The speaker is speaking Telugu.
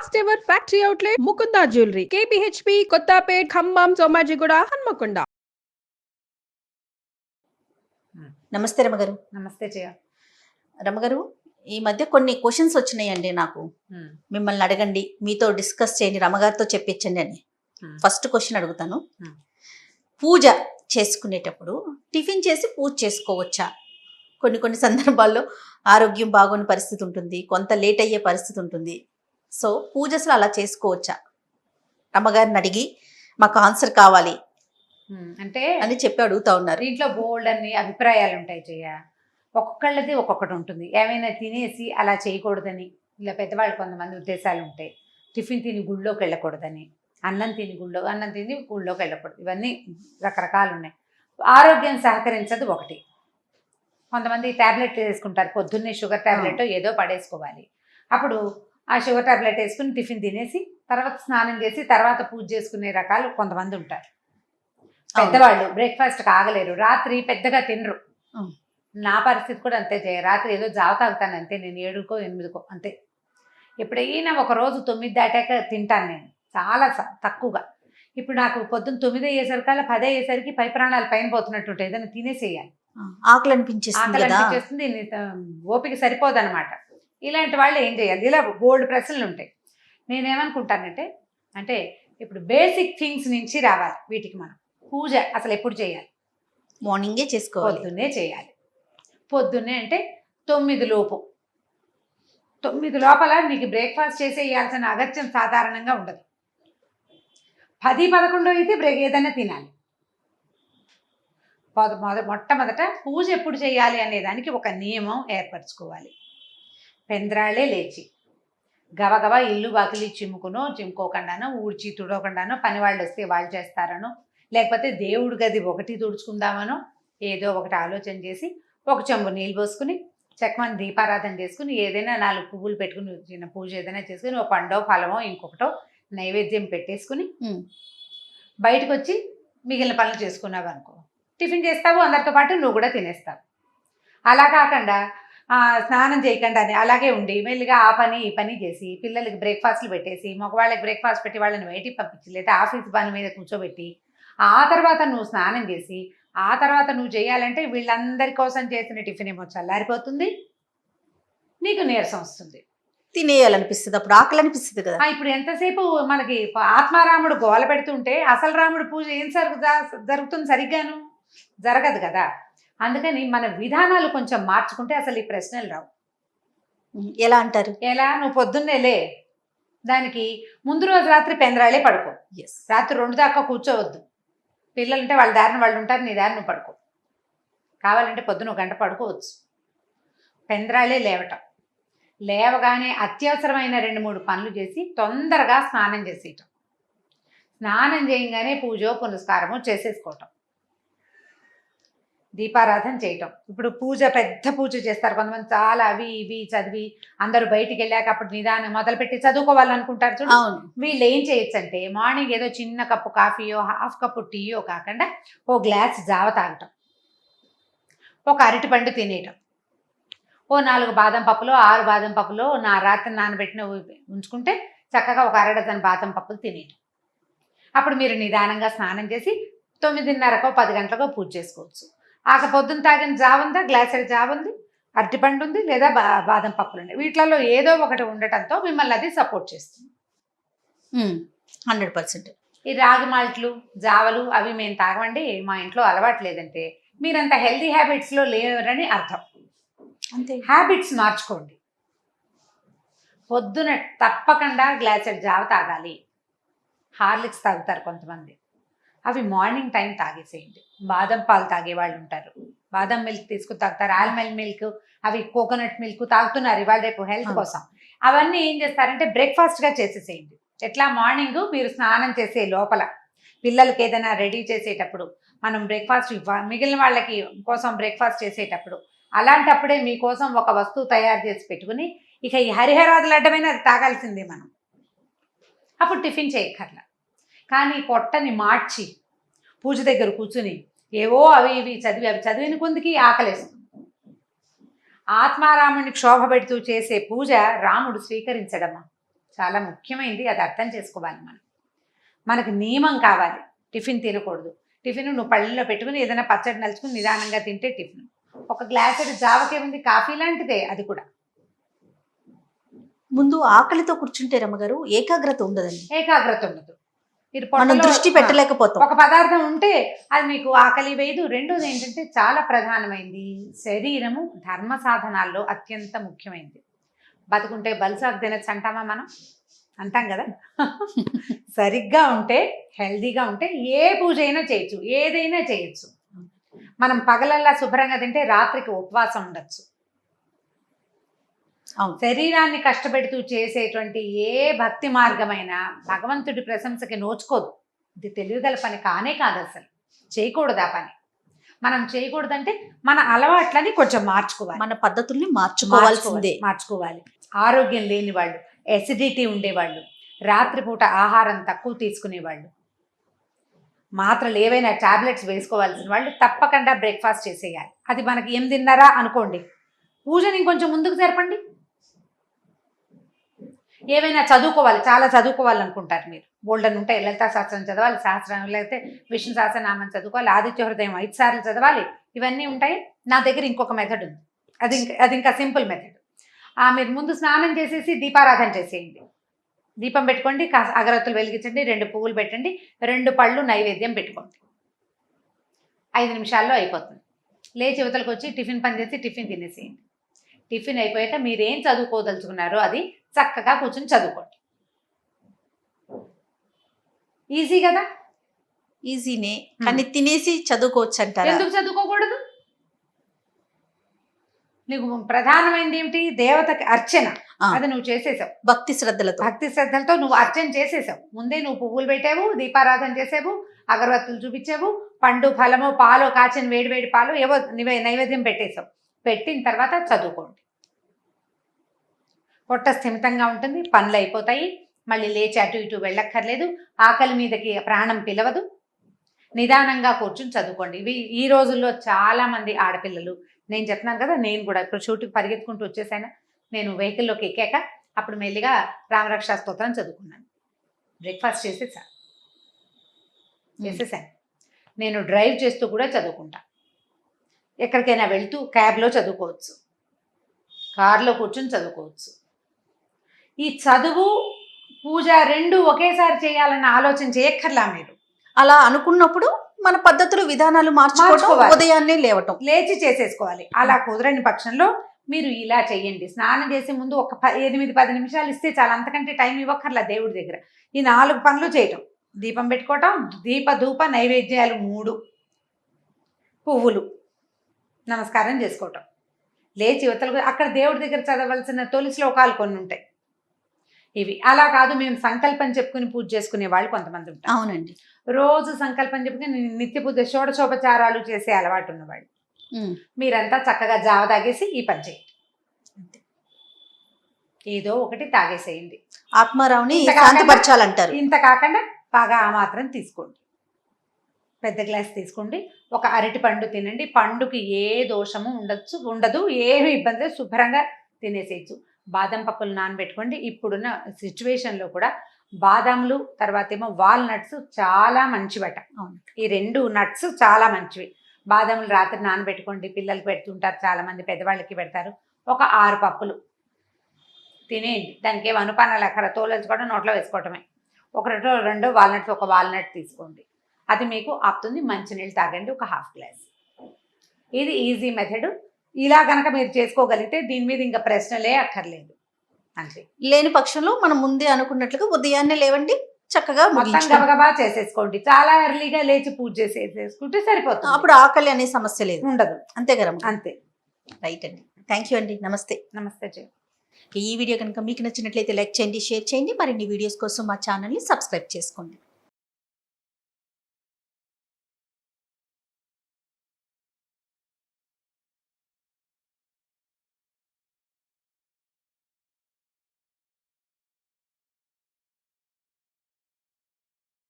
First ever factory outlet Mukunda jewellery KPHB Kothapet Khammam Somajiguda Hanamkonda. నమస్తే రమగారు. నమస్తే జయ. రమగారు, ఈ మధ్య కొన్ని క్వశ్చన్స్ వచ్చినాయండి నాకు. మిమ్మల్ని అడగండి, మీతో డిస్కస్ చేయండి, రమగారితో చెప్పించండి అని. ఫస్ట్ క్వశ్చన్ అడుగుతాను. పూజ చేసుకునేటప్పుడు టిఫిన్ చేసి పూజ చేసుకోవచ్చా? కొన్ని సందర్భాల్లో ఆరోగ్యం బాగోని పరిస్థితి ఉంటుంది, కొంత లేట్ అయ్యే పరిస్థితి ఉంటుంది. సో పూజ అసలు అలా చేసుకోవచ్చా? రమగారిని అడిగి మాకు ఆన్సర్ కావాలి అంటే అని చెప్పి అడుగుతా ఉన్నారు. దీంట్లో బోల్డ్ అన్ని అభిప్రాయాలు ఉంటాయి జయ. ఒక్కొక్కళ్ళది ఒక్కొక్కటి ఉంటుంది. ఏమైనా తినేసి అలా చేయకూడదని, ఇలా పెద్దవాళ్ళు కొంతమంది ఉద్దేశాలు ఉంటాయి. టిఫిన్ తిని గుళ్ళోకి వెళ్ళకూడదని, అన్నం తిని గుళ్ళోకి వెళ్ళకూడదు. ఇవన్నీ రకరకాలు ఉన్నాయి. ఆరోగ్యం సహకరించదు ఒకటి. కొంతమంది ట్యాబ్లెట్ వేసుకుంటారు, పొద్దున్నే షుగర్ ట్యాబ్లెట్ ఏదో పడేసుకోవాలి. అప్పుడు ఆ షుగర్ ట్యాబ్లెట్ వేసుకుని టిఫిన్ తినేసి తర్వాత స్నానం చేసి తర్వాత పూజ చేసుకునే రకాలు కొంతమంది ఉంటారు. పెద్దవాళ్ళు బ్రేక్ఫాస్ట్ ఆగలేరు, రాత్రి పెద్దగా తినరు. నా పరిస్థితి కూడా అంతే జయ. రాత్రి ఏదో జావ తాగుతాను అంతే, నేను 7కో 8కో అంతే. ఎప్పుడైనా ఒక రోజు 9 దాటాక తింటాను నేను, చాలా తక్కువగా. ఇప్పుడు నాకు పొద్దున్న 9 అయ్యేసరికల్లా 10 అయ్యేసరికి పై ప్రాణాలు పైన పోతున్నట్టు ఉంటాయి. ఏదైనా తినేసేయాలి, ఆకలి అనిపించేస్తుంది, ఓపిక సరిపోదు అనమాట. ఇలాంటి వాళ్ళు ఏం చేయాలి? ఇలా బోల్డ్ ప్రశ్నలు ఉంటాయి. నేనేమనుకుంటానంటే, అంటే ఇప్పుడు బేసిక్ థింగ్స్ నుంచి రావాలి వీటికి. మనం పూజ అసలు ఎప్పుడు చేయాలి? మార్నింగే చేసుకోవాలి, పొద్దున్నే చేయాలి. పొద్దున్నే అంటే 9 లోపు. 9 లోపల నీకు బ్రేక్ఫాస్ట్ చేసేయాల్సిన అగత్యం సాధారణంగా ఉండదు. 10-11 అయితే ఏదైనా తినాలి. మొట్టమొదట పూజ ఎప్పుడు చేయాలి అనే దానికి ఒక నియమం ఏర్పరచుకోవాలి. పెంద్రాళ్ళే లేచి గబగబా ఇల్లు వాకిలి చిమ్ముకోకుండానో ఊడ్చి తుడవకుండానో, పని వాళ్ళు వస్తే వాళ్ళు చేస్తారనో, లేకపోతే దేవుడి గది ఒకటి తుడుచుకుందామనో ఏదో ఒకటి ఆలోచన చేసి ఒక చెంబు నీళ్ళు పోసుకుని చక్కమని దీపారాధన చేసుకుని ఏదైనా 4 పువ్వులు పెట్టుకుని చిన్న పూజ ఏదైనా చేసుకుని ఒక పండో ఫలమో ఇంకొకటో నైవేద్యం పెట్టేసుకుని బయటకు వచ్చి మిగిలిన పనులు చేసుకున్నావు అనుకో, టిఫిన్ చేస్తావు, అందరితో పాటు నువ్వు కూడా తినేస్తావు. అలా కాకుండా స్నానం చేయకుండా అలాగే ఉండి మెల్లిగా ఆ పని ఈ పని చేసి పిల్లలకి బ్రేక్ఫాస్ట్లు పెట్టేసి, మగవాళ్ళకి బ్రేక్ఫాస్ట్ పెట్టి వాళ్ళని బయటికి పంపించి, లేదా ఆఫీస్ పని మీద కూర్చోబెట్టి ఆ తర్వాత నువ్వు స్నానం చేసి ఆ తర్వాత నువ్వు చేయాలంటే వీళ్ళందరి కోసం చేసిన టిఫిన్ ఏమో చల్లారిపోతుంది, నీకు నీరసం వస్తుంది, తినేయాలనిపిస్తుంది, అప్పుడు ఆకలి అనిపిస్తుంది కదా. ఇప్పుడు ఎంతసేపు మనకి ఆత్మారాముడు గోల పెడుతుంటే అసలు రాముడు పూజ ఏం జరుగుతుంది? సరిగ్గాను జరగదు కదా. అందుకని మన విధానాలు కొంచెం మార్చుకుంటే అసలు ఈ ప్రశ్నలు రావు. ఎలా అంటారు? ఎలా? నువ్వు పొద్దున్నేలే, దానికి ముందు రోజు రాత్రి పెందరాళే పడుకో. రాత్రి 2 దాకా కూర్చోవద్దు. పిల్లలుంటే వాళ్ళ దారిని వాళ్ళు ఉంటారు, నీ దారిని నువ్వు పడుకో. కావాలంటే పొద్దున 1 గంట పడుకోవచ్చు. పెందరాళే లేవటం, లేవగానే అత్యవసరమైన 2-3 పనులు చేసి తొందరగా స్నానం చేసేయటం, స్నానం చేయగానే పూజో పునస్కారమో చేసేసుకోవటం, దీపారాధన చేయటం. ఇప్పుడు పూజ పెద్ద పూజ చేస్తారు కొంతమంది, చాలా అవి ఇవి చదివి అందరూ బయటికి వెళ్ళాక అప్పుడు నిదానం మొదలుపెట్టి చదువుకోవాలనుకుంటారు చూడు. వీళ్ళు ఏం చేయొచ్చు అంటే, మార్నింగ్ ఏదో చిన్న కప్పు కాఫీయో హాఫ్ కప్పు టీయో కాకుండా ఓ గ్లాస్ జావ తాగటం, ఒక అరటిపండు తినేయటం, ఓ 4 బాదం పప్పులో 6 బాదం పప్పులో రాత్రి నానబెట్టిన ఉంచుకుంటే చక్కగా ఒక 1/2 డజన్ బాదం పప్పులు తినేయటం. అప్పుడు మీరు నిదానంగా స్నానం చేసి 9:30కో 10 గంటలకో పూజ చేసుకోవచ్చు. పొద్దున్న తాగిన జావ ఉందా, గ్లాసెడ్ జావ ఉంది, అరటిపండు ఉంది, లేదా బాదం పప్పులు ఉన్నాయి. వీటిలలో ఏదో ఒకటి ఉండటంతో మిమ్మల్ని అది సపోర్ట్ చేస్తుంది. 100%. ఈ రాగి మాల్ట్లు జావలు అవి మేము తాగమండి, మా ఇంట్లో అలవాటు లేదంటే మీరంత హెల్తీ హ్యాబిట్స్లో లేరని అర్థం. అంతే, హ్యాబిట్స్ మార్చుకోండి. పొద్దున తప్పకుండా గ్లాసెడ్ జావ తాగాలి. హార్లిక్స్ తాగుతారు కొంతమంది, అవి మార్నింగ్ టైం తాగేసేయండి. బాదం పాలు తాగే వాళ్ళు ఉంటారు, బాదం మిల్క్ తీసుకుని తాగుతారు, ఆల్మండ్ మిల్క్, అవి కోకోనట్ మిల్క్ తాగుతున్నారు ఇవాళ రేపు హెల్త్ కోసం. అవన్నీ ఏం చేస్తారంటే బ్రేక్ఫాస్ట్గా చేసేసేయండి. ఎట్లా? మార్నింగ్ మీరు స్నానం చేసే లోపల పిల్లలకి ఏదైనా రెడీ చేసేటప్పుడు మనం బ్రేక్ఫాస్ట్ మిగిలిన వాళ్ళకి కోసం బ్రేక్ఫాస్ట్ చేసేటప్పుడు అలాంటప్పుడే మీకోసం ఒక వస్తువు తయారు చేసి పెట్టుకుని ఇక ఈ హరిహరాదులు అడ్డమైన అది తాగాల్సిందే మనం. అప్పుడు టిఫిన్ చేయక్కర్లా. కానీ పొట్టని మార్చి పూజ దగ్గర కూర్చుని ఏవో అవి ఇవి చదివిన కొందికి ఆకలేస్తుంది. ఆత్మారాముని క్షోభ పెడుతూ చేసే పూజ రాముడు స్వీకరించడమ్మా. చాలా ముఖ్యమైనది, అది అర్థం చేసుకోవాలి మనం. మనకు నియమం కావాలి, టిఫిన్ తినకూడదు. టిఫిన్ నువ్వు పళ్ళలో పెట్టుకుని ఏదైనా పచ్చడి నలుచుకుని నిదానంగా తింటే టిఫిన్. ఒక గ్లాసు జావకేముంది, కాఫీ లాంటిదే అది కూడా. ముందు ఆకలితో కూర్చుంటే రమ్మగారు ఏకాగ్రత ఉండదండి, ఏకాగ్రత ఉండదు. మీరు మనం పొట్టలో దృష్టి పెట్టలేకపోతాం. ఒక పదార్థం ఉంటే అది మీకు ఆకలి వేయదు. రెండోది ఏంటంటే చాలా ప్రధానమైంది, శరీరము ధర్మ సాధనాల్లో అత్యంత ముఖ్యమైనది. బతుకుంటే బలుసాకు తినచ్చు అంటామా మనం? అంటాం కదా. సరిగ్గా ఉంటే, హెల్దీగా ఉంటే ఏ పూజ అయినా చేయొచ్చు, ఏదైనా చేయొచ్చు. మనం పగలల్లా శుభ్రంగా తింటే రాత్రికి ఉపవాసం ఉండొచ్చు. శరీరాన్ని కష్టపెడుతూ చేసేటువంటి ఏ భక్తి మార్గమైనా భగవంతుడి ప్రశంసకి నోచుకోదు. ఇది తెలివిగల పని కానే కాదు, అసలు చేయకూడదు ఆ పని. మనం చేయకూడదంటే మన అలవాట్లని కొంచెం మార్చుకోవాలి, మన పద్ధతుల్ని మార్చుకోవాలి. ఆరోగ్యం లేని వాళ్ళు, ఎసిడిటీ ఉండేవాళ్ళు, రాత్రిపూట ఆహారం తక్కువ తీసుకునేవాళ్ళు, మాత్రలు ఏవైనా టాబ్లెట్స్ వేసుకోవాల్సిన వాళ్ళు తప్పకుండా బ్రేక్ఫాస్ట్ చేసేయాలి. అది మనకి 8:30 అనుకోండి, పూజని ఇంకొంచెం ముందుకు జరపండి. ఏవైనా చదువుకోవాలి, చాలా చదువుకోవాలనుకుంటారు మీరు, బోల్డన్ ఉంటాయి. లలితా శాస్త్రం చదవాలి, సహస్రం లేకపోతే విష్ణు సహస్రనామం చదువుకోవాలి, ఆదిత్య హృదయం 5 సార్లు చదవాలి, ఇవన్నీ ఉంటాయి. నా దగ్గర ఇంకొక మెథడ్ ఉంది, అది ఇంకా సింపుల్ మెథడ్. మీరు ముందు స్నానం చేసేసి దీపారాధన చేసేయండి. దీపం పెట్టుకోండి, అగరత్తులు వెలిగించండి, 2 పువ్వులు పెట్టండి, 2 పళ్ళు నైవేద్యం పెట్టుకోండి. 5 నిమిషాల్లో అయిపోతుంది. లేచి యువతలకు వచ్చి టిఫిన్ పని చేసి టిఫిన్ తినేసేయండి. టిఫిన్ అయిపోయాక మీరేం చదువుకోదలుచుకున్నారో అది చక్కగా కూర్చుని చదువుకోండి. ఈజీ కదా? ఈజీనే, కానీ తినేసి చదువుకోవచ్చు అంటారు. ఎందుకు చదువుకోకూడదు? నీకు ప్రధానమైనది ఏమిటి? దేవతకి అర్చన. అది నువ్వు చేసేసావు భక్తి శ్రద్ధలతో నువ్వు అర్చన చేసేసావు. ముందే నువ్వు పువ్వులు పెట్టావు, దీపారాధన చేసావు, అగరవత్తులు చూపించావు, పండు ఫలమో పాలో కాచిన వేడి పాలు ఏవో నైవేద్యం పెట్టేసావు. పెట్టిన తర్వాత చదువుకోండి. పొట్ట స్థిమితంగా ఉంటుంది, పనులు అయిపోతాయి, మళ్ళీ లేచి అటు ఇటు వెళ్ళక్కర్లేదు, ఆకలి మీదకి ప్రాణం పిలవదు. నిదానంగా కూర్చుని చదువుకోండి. ఇవి ఈ రోజుల్లో చాలామంది ఆడపిల్లలు, నేను చెప్తున్నాను కదా, నేను కూడా ఇప్పుడు షూటింగ్ పరిగెత్తుకుంటూ వచ్చేసాను. నేను వెహికల్లోకి ఎక్కాక అప్పుడు మెల్లిగా రామరక్షా స్తోత్రం చదువుకున్నాను. బ్రేక్ఫాస్ట్ చేసేసాను. నేను డ్రైవ్ చేస్తూ కూడా చదువుకుంటా. ఎక్కడికైనా వెళ్తూ క్యాబ్లో చదువుకోవచ్చు, కార్లో కూర్చొని చదువుకోవచ్చు. ఈ చదువు పూజ 2 ఒకేసారి చేయాలన్న ఆలోచన చేయక్కర్లా. మీరు అలా అనుకున్నప్పుడు మన పద్ధతులు విధానాలు మార్చుకోవాలి. ఉదయాన్నే లేచి చేసేసుకోవాలి. అలా కుదరని పక్షంలో మీరు ఇలా చెయ్యండి. స్నానం చేసే ముందు ఒక 8-10 నిమిషాలు ఇస్తే చాలా, అంతకంటే టైం ఇవ్వక్కర్లా. దేవుడి దగ్గర ఈ 4 పనులు చేయటం: దీపం పెట్టుకోవటం, ధూప నైవేద్యాలు 3, పువ్వులు, నమస్కారం చేసుకోవటం, లేచి యువతలకు అక్కడ దేవుడి దగ్గర చదవలసిన తొలి శ్లోకాలు కొన్ని ఉంటాయి. ఇవి అలా కాదు, మేము సంకల్పం చెప్పుకుని పూజ చేసుకునే వాళ్ళు కొంతమంది ఉంటారు. అవునండి, రోజు సంకల్పం చెప్పుకుని నిత్య పూజ షోడశోపచారాలు చేసే అలవాటు ఉన్నవాళ్ళు. మీరంతా చక్కగా జావ తాగేసి ఈ పని చేయండి. ఏదో ఒకటి తాగేసేయండి, ఆత్మారావుని శాంతపరచాలంటారు. ఇంత కాకుండా బాగా ఆ మాత్రం తీసుకోండి, పెద్ద గ్లాస్ తీసుకోండి. ఒక అరటి పండు తినండి. పండుకి ఏ దోషము ఉండదు, ఏమి ఇబ్బంది, శుభ్రంగా తినేసేయచ్చు. బాదం పప్పులు నానబెట్టుకోండి. ఇప్పుడున్న సిచ్యువేషన్లో కూడా బాదాంలు, తర్వాత ఏమో వాల్నట్స్ చాలా మంచివట. ఈ 2 నట్స్ చాలా మంచివి. బాదాములు రాత్రి నానబెట్టుకోండి, పిల్లలకి పెడుతుంటారు చాలామంది, పెద్దవాళ్ళకి పెడతారు. ఒక 6 పప్పులు తినేయండి. దానికి ఏం అనుపానాలు అక్కడ తోలంచుకోవడం, నోట్లో వేసుకోవటమే. 1-2 వాల్నట్స్, ఒక వాల్నట్ తీసుకోండి, అది మీకు ఆపుతుంది. మంచినీళ్ళు తాగండి, ఒక 1/2 గ్లాస్. ఇది ఈజీ మెథడ్. ఇలా కనుక మీరు చేసుకోగలిగితే దీని మీద ఇంకా ప్రశ్నలే అక్కర్లేదు. అంతే. లేని పక్షంలో మనం ముందే అనుకున్నట్లుగా ఉదయాన్నే లేవండి, చక్కగా మొత్తం గబగబా చేసేసుకోండి. చాలా ఎర్లీగా లేచి పూజ చేసేసుకుంటే సరిపోతుంది. అప్పుడు ఆకలి అనే సమస్య లేదు, ఉండదు. అంతే కదా? అంతే. రైట్ అండి, థ్యాంక్ యూ అండి. నమస్తే. నమస్తే. ఈ వీడియో కనుక మీకు నచ్చినట్లయితే లైక్ చేయండి, షేర్ చేయండి. మరిన్ని వీడియోస్ కోసం మా ఛానల్ని సబ్స్క్రైబ్ చేసుకోండి.